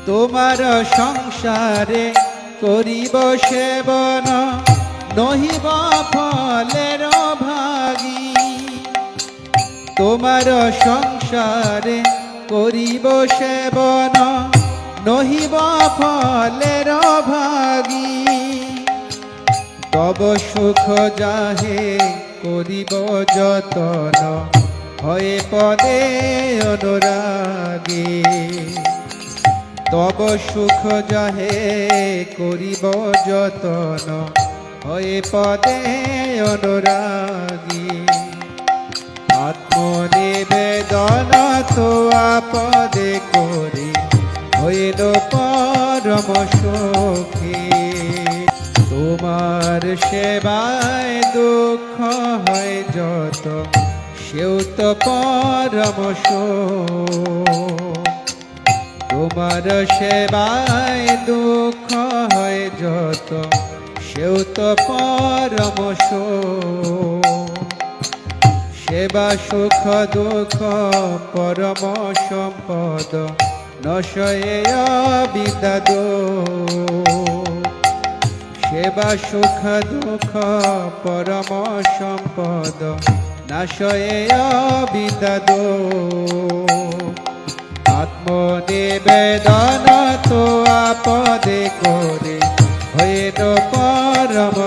তোমার সংসারে করিব সেবন নহিব ফলের ভাগী। তোমার সংসারে করিব সেবন নহিব ফলের ভাগী। তব সুখ যাহে করিব যতন হয়ে পদে অনুরাগী। তব সুখ যাহে করিব যতন হয়ে পদে অনুরাগী। আত্মনিবেদন তো আপদে করি হইল পরম সুখী। তোমার সেবায় দুঃখ হয় যত সেও তো পরম সুখ। তোমার সেবায় দুঃখ হয় যত সেও তো পরম সুখ। সেবা সুখ দুঃখ পরম সম্পদ নশয়ে বিদাদ। সেবা সুখ দুঃখ পরম সম্পদ নাশয়ে বিদাদ। আত্মনিবেদন তো আপদে করে হইল পরম